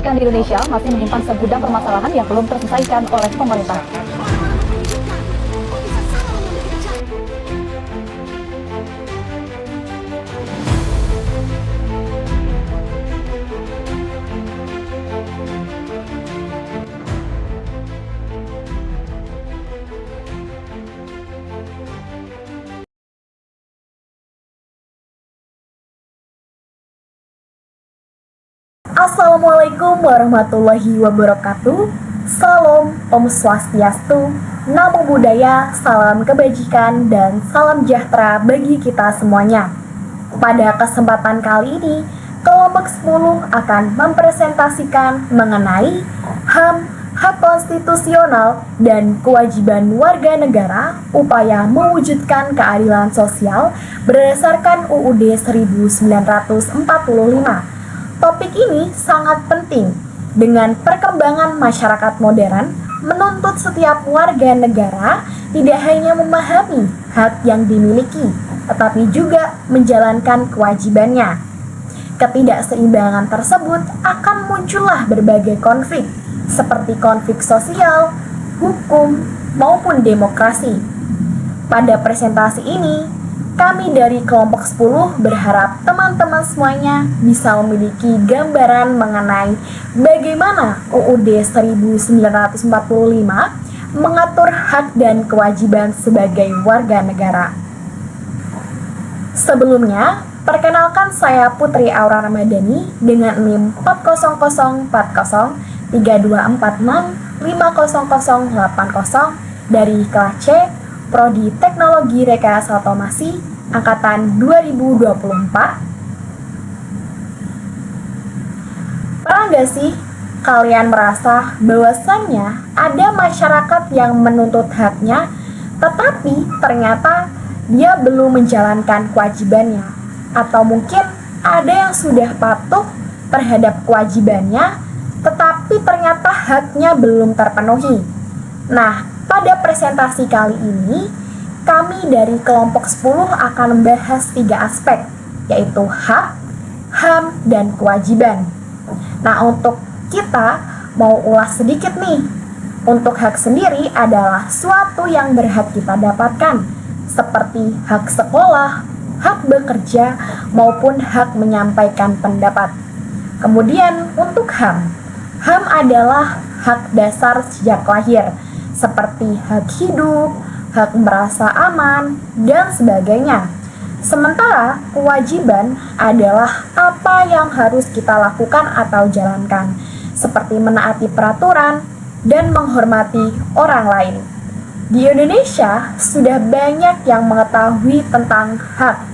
pendidikan di Indonesia masih menyimpan segudang permasalahan yang belum terselesaikan oleh pemerintah. Assalamualaikum warahmatullahi wabarakatuh. Salam Om Swastiastu, Namo Buddhaya, salam kebajikan, dan salam sejahtera bagi kita semuanya. Pada kesempatan kali ini, kelompok 10 akan mempresentasikan mengenai HAM, hak konstitusional, dan kewajiban warga negara, upaya mewujudkan keadilan sosial berdasarkan UUD 1945. Topik ini sangat penting dengan perkembangan masyarakat modern menuntut setiap warga negara tidak hanya memahami hak yang dimiliki, tetapi juga menjalankan kewajibannya. Ketidakseimbangan tersebut akan muncullah berbagai konflik, seperti konflik sosial, hukum, maupun demokrasi. Pada presentasi ini, kami dari kelompok 10 berharap teman-teman semuanya bisa memiliki gambaran mengenai bagaimana UUD 1945 mengatur hak dan kewajiban sebagai warga negara. Sebelumnya, perkenalkan saya Putri Aura Ramadhani dengan NIM 40040 3246 50080 dari kelas C, Prodi Teknologi Rekayasa Otomasi, Angkatan 2024. Pernah nggak sih kalian merasa bahwasannya ada masyarakat yang menuntut haknya, tetapi ternyata dia belum menjalankan kewajibannya? Atau mungkin ada yang sudah patuh terhadap kewajibannya, tetapi ternyata haknya belum terpenuhi. Nah, pada presentasi kali ini, kami dari kelompok 10 akan membahas 3 aspek, yaitu hak, HAM, dan kewajiban. Nah, untuk kita mau ulas sedikit nih. Untuk hak sendiri adalah suatu yang berhak kita dapatkan, seperti hak sekolah, hak bekerja, maupun hak menyampaikan pendapat. Kemudian untuk HAM, HAM adalah hak dasar sejak lahir, seperti hak hidup, hak merasa aman, dan sebagainya. Sementara kewajiban adalah apa yang harus kita lakukan atau jalankan, seperti menaati peraturan dan menghormati orang lain. Di Indonesia sudah banyak yang mengetahui tentang hak,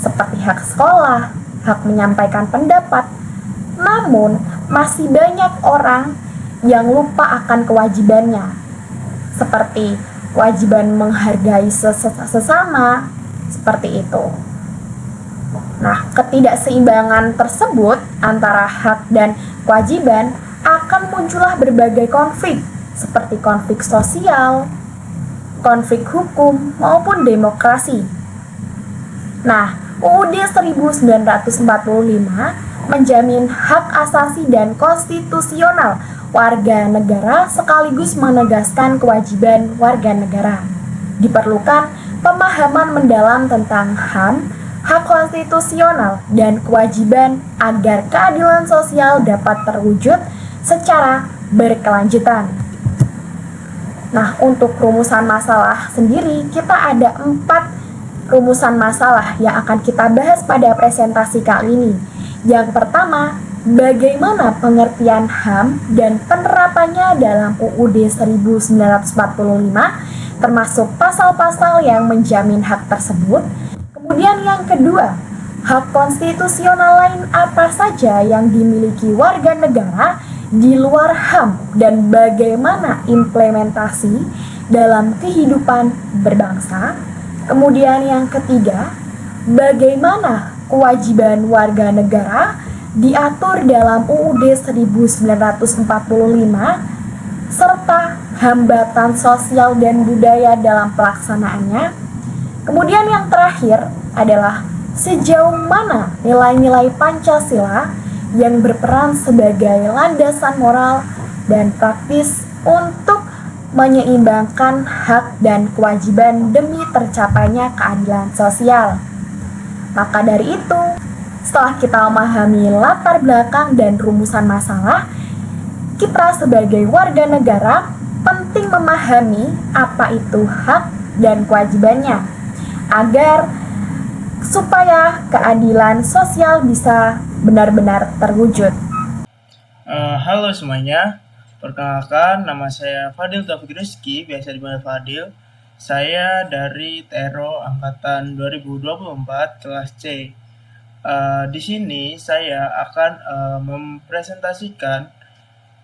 seperti hak sekolah, hak menyampaikan pendapat. Namun, masih banyak orang yang lupa akan kewajibannya, seperti kewajiban menghargai sesama, seperti itu. Nah, ketidakseimbangan tersebut antara hak dan kewajiban akan muncullah berbagai konflik, seperti konflik sosial, konflik hukum, maupun demokrasi. Nah, UUD 1945 menjamin hak asasi dan konstitusional warga negara sekaligus menegaskan kewajiban warga negara. Diperlukan pemahaman mendalam tentang HAM, hak konstitusional, dan kewajiban agar keadilan sosial dapat terwujud secara berkelanjutan. Nah, untuk rumusan masalah sendiri, kita ada 4 rumusan masalah yang akan kita bahas pada presentasi kali ini. Yang pertama, bagaimana pengertian HAM dan penerapannya dalam UUD 1945, termasuk pasal-pasal yang menjamin hak tersebut. Kemudian yang kedua, hak konstitusional lain apa saja yang dimiliki warga negara di luar HAM dan bagaimana implementasi dalam kehidupan berbangsa. Kemudian yang ketiga, bagaimana kewajiban warga negara diatur dalam UUD 1945 serta hambatan sosial dan budaya dalam pelaksanaannya. Kemudian yang terakhir adalah sejauh mana nilai-nilai Pancasila yang berperan sebagai landasan moral dan praktis untuk menyeimbangkan hak dan kewajiban demi tercapainya keadilan sosial. Maka dari itu, setelah kita memahami latar belakang dan rumusan masalah, kita sebagai warga negara penting memahami apa itu hak dan kewajibannya agar supaya keadilan sosial bisa benar-benar terwujud. Halo semuanya, perkenalkan nama saya Fadil Taufik Rizky, biasa dipanggil Fadil. Saya dari TERO Angkatan 2024 kelas C. Di sini saya akan mempresentasikan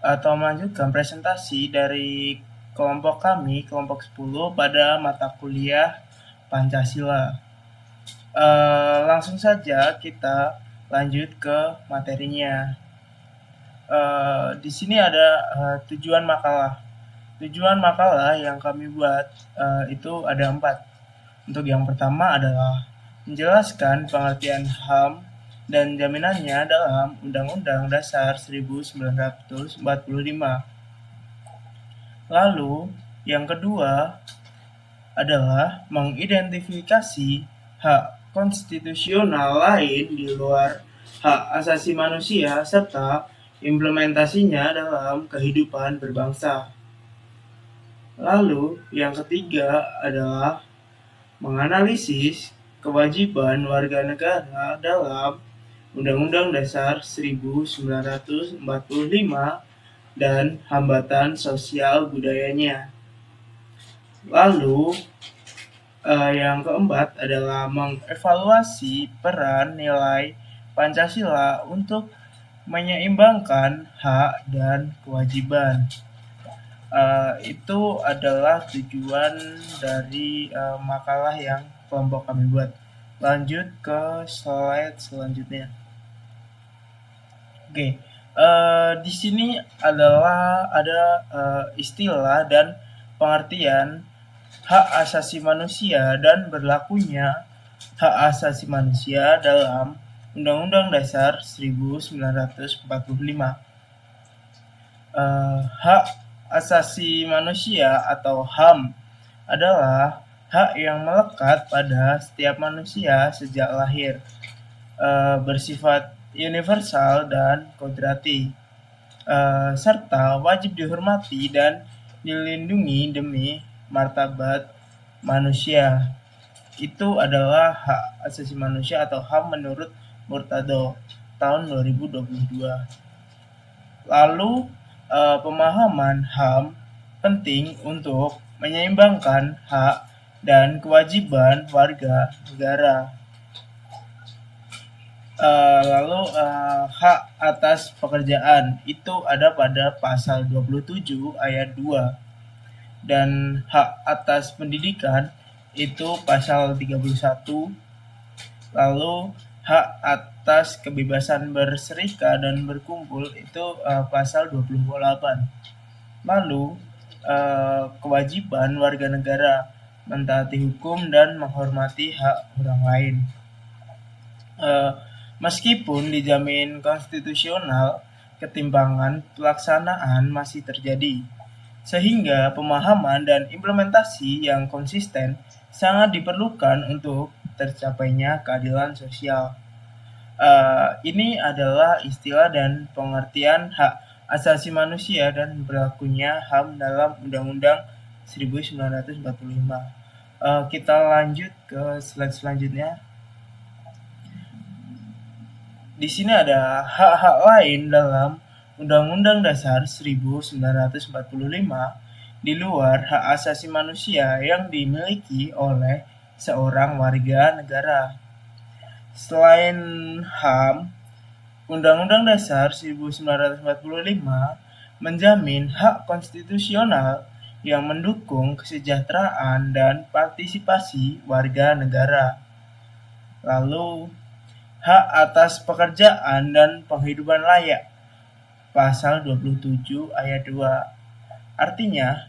atau melanjutkan presentasi dari kelompok kami, kelompok 10 pada mata kuliah Pancasila. Langsung saja kita lanjut ke materinya. Di sini ada tujuan makalah. Tujuan makalah yang kami buat itu ada 4. Untuk yang pertama adalah menjelaskan pengertian HAM dan jaminannya dalam Undang-Undang Dasar 1945. Lalu, yang kedua adalah mengidentifikasi hak konstitusional lain di luar hak asasi manusia serta implementasinya dalam kehidupan berbangsa. Lalu, yang ketiga adalah menganalisis kewajiban warga negara dalam Undang-Undang Dasar 1945 dan hambatan sosial budayanya. Lalu, yang keempat adalah mengevaluasi peran nilai Pancasila untuk menyeimbangkan hak dan kewajiban. Itu adalah tujuan dari makalah yang kelompok kami buat. Lanjut ke slide selanjutnya. Oke, di sini adalah ada istilah dan pengertian hak asasi manusia dan berlakunya hak asasi manusia dalam Undang-Undang Dasar 1945. Hak asasi manusia atau HAM adalah hak yang melekat pada setiap manusia sejak lahir, bersifat universal dan kodrati, serta wajib dihormati dan dilindungi demi martabat manusia. Itu adalah hak asasi manusia atau HAM menurut Murtado tahun 2022. Lalu pemahaman HAM penting untuk menyeimbangkan hak dan kewajiban warga negara. Lalu hak atas pekerjaan itu ada pada pasal 27 ayat 2 dan hak atas pendidikan itu pasal 31. Lalu hak atas kebebasan berserikat dan berkumpul itu pasal 28. Lalu kewajiban warga negara mentaati hukum dan menghormati hak orang lain. Meskipun dijamin konstitusional, ketimpangan pelaksanaan masih terjadi, sehingga pemahaman dan implementasi yang konsisten sangat diperlukan untuk tercapainya keadilan sosial. Ini adalah istilah dan pengertian hak asasi manusia dan berlakunya HAM dalam Undang-Undang 1945. Kita lanjut ke slide selanjutnya. Di sini ada hak-hak lain dalam Undang-Undang Dasar 1945 di luar hak asasi manusia yang dimiliki oleh seorang warga negara. Selain HAM, Undang-Undang Dasar 1945 menjamin hak konstitusional yang mendukung kesejahteraan dan partisipasi warga negara. Lalu, hak atas pekerjaan dan penghidupan layak, pasal 27 ayat 2. Artinya,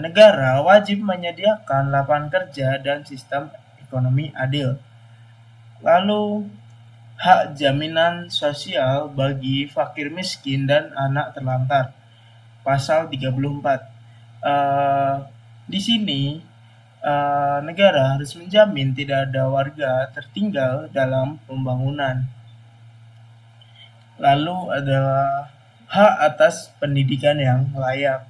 negara wajib menyediakan lapangan kerja dan sistem ekonomi adil. Lalu, hak jaminan sosial bagi fakir miskin dan anak terlantar. Pasal 34. Eh, di sini negara harus menjamin tidak ada warga tertinggal dalam pembangunan. Lalu adalah hak atas pendidikan yang layak.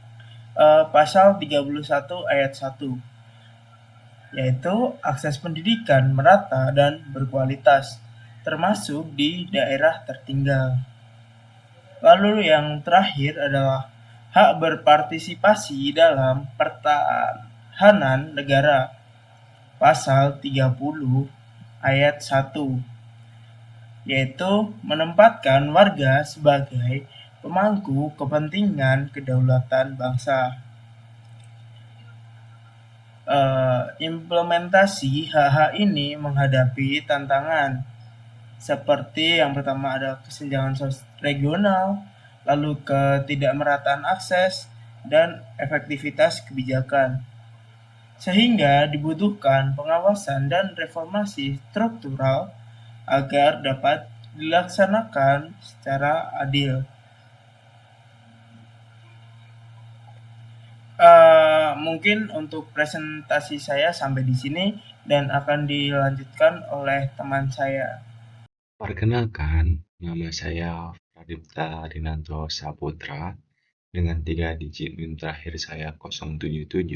Pasal 31 ayat 1, yaitu akses pendidikan merata dan berkualitas, termasuk di daerah tertinggal. Lalu yang terakhir adalah hak berpartisipasi dalam pertahanan negara. Pasal 30 ayat 1, yaitu menempatkan warga sebagai pemangku kepentingan kedaulatan bangsa. Implementasi hak-hak ini menghadapi tantangan seperti yang pertama ada kesenjangan regional, lalu ketidakmerataan akses, dan efektivitas kebijakan. Sehingga dibutuhkan pengawasan dan reformasi struktural agar dapat dilaksanakan secara adil. Mungkin untuk presentasi saya sampai di sini dan akan dilanjutkan oleh teman saya. Perkenalkan, nama saya Pradipta Rinanto Saputra dengan 3 digit NIM terakhir saya 077.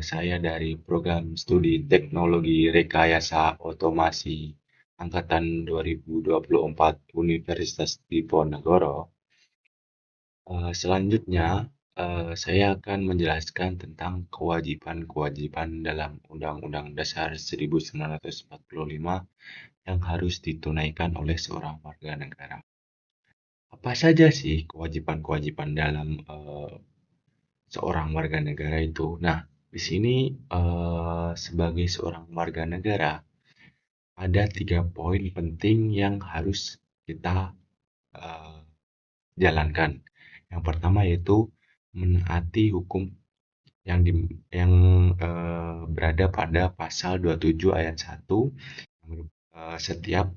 Saya dari program studi Teknologi Rekayasa Otomasi Angkatan 2024 Universitas Diponegoro. Selanjutnya, saya akan menjelaskan tentang kewajiban-kewajiban dalam Undang-Undang Dasar 1945 yang harus ditunaikan oleh seorang warga negara. Apa saja sih kewajiban-kewajiban dalam seorang warga negara itu? Nah, di sini sebagai seorang warga negara ada 3 poin penting yang harus kita jalankan. Yang pertama yaitu menaati hukum yang berada pada pasal 27 ayat 1. Setiap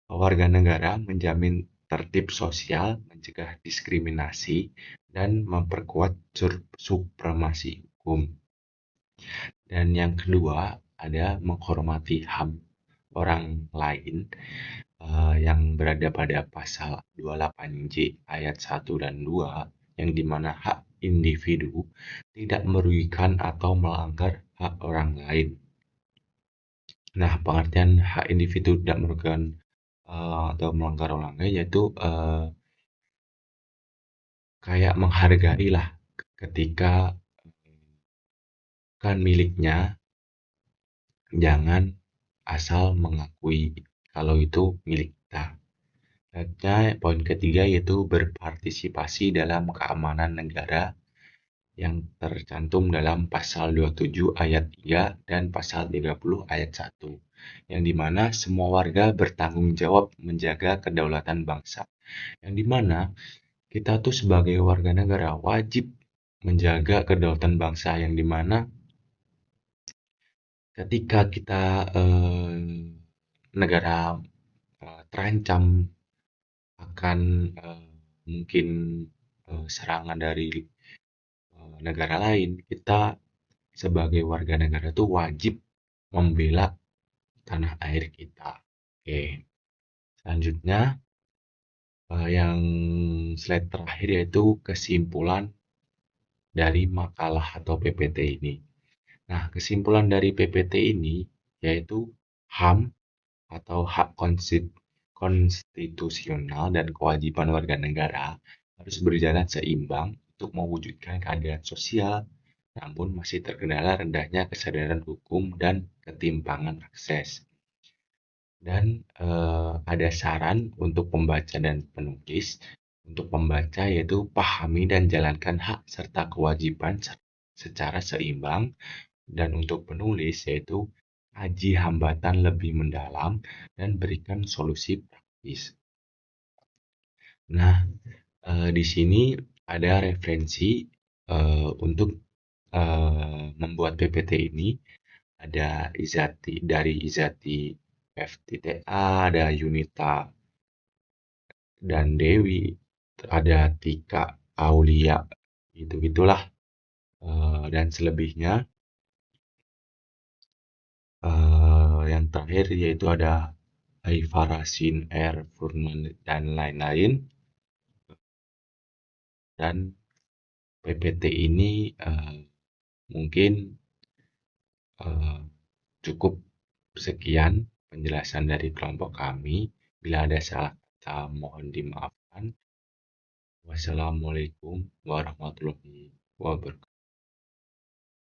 warga negara menjamin tertib sosial, mencegah diskriminasi, dan memperkuat supremasi hukum. Dan yang kedua ada menghormati HAM orang lain yang berada pada pasal 28J ayat 1 dan 2, yang dimana hak individu tidak merugikan atau melanggar hak orang lain. Nah, pengertian hak individu tidak merugikan atau melanggar orang lain yaitu kayak menghargai lah ketika kan miliknya, jangan asal mengakui kalau itu milik kita. Selanjutnya, poin ketiga yaitu berpartisipasi dalam keamanan negara yang tercantum dalam pasal 27 ayat 3 dan pasal 30 ayat 1, yang dimana semua warga bertanggung jawab menjaga kedaulatan bangsa, yang dimana kita tuh sebagai warga negara wajib menjaga kedaulatan bangsa, yang dimana ketika kita negara terancam akan mungkin serangan dari negara lain, kita sebagai warga negara itu wajib membela tanah air kita. Oke, selanjutnya yang slide terakhir yaitu kesimpulan dari makalah atau PPT ini. Nah, kesimpulan dari PPT ini yaitu HAM atau hak konstitusional dan kewajiban warga negara harus berjalan seimbang untuk mewujudkan keadilan sosial, namun masih terkendala rendahnya kesadaran hukum dan ketimpangan akses. Dan ada saran untuk pembaca dan penulis. Untuk pembaca yaitu pahami dan jalankan hak serta kewajiban secara seimbang, dan untuk penulis yaitu kaji hambatan lebih mendalam dan berikan solusi praktis. Nah, di sini ada referensi untuk membuat PPT ini. Ada dari Izati FTTA, ada Yunita dan Dewi, ada Tika, Aulia, gitu-gitulah. Dan selebihnya, yang terakhir yaitu ada Haifa Rasin, R, Furman, dan lain-lain. Dan PPT ini mungkin cukup sekian penjelasan dari kelompok kami. Bila ada salah kata mohon dimaafkan. Wassalamualaikum warahmatullahi wabarakatuh.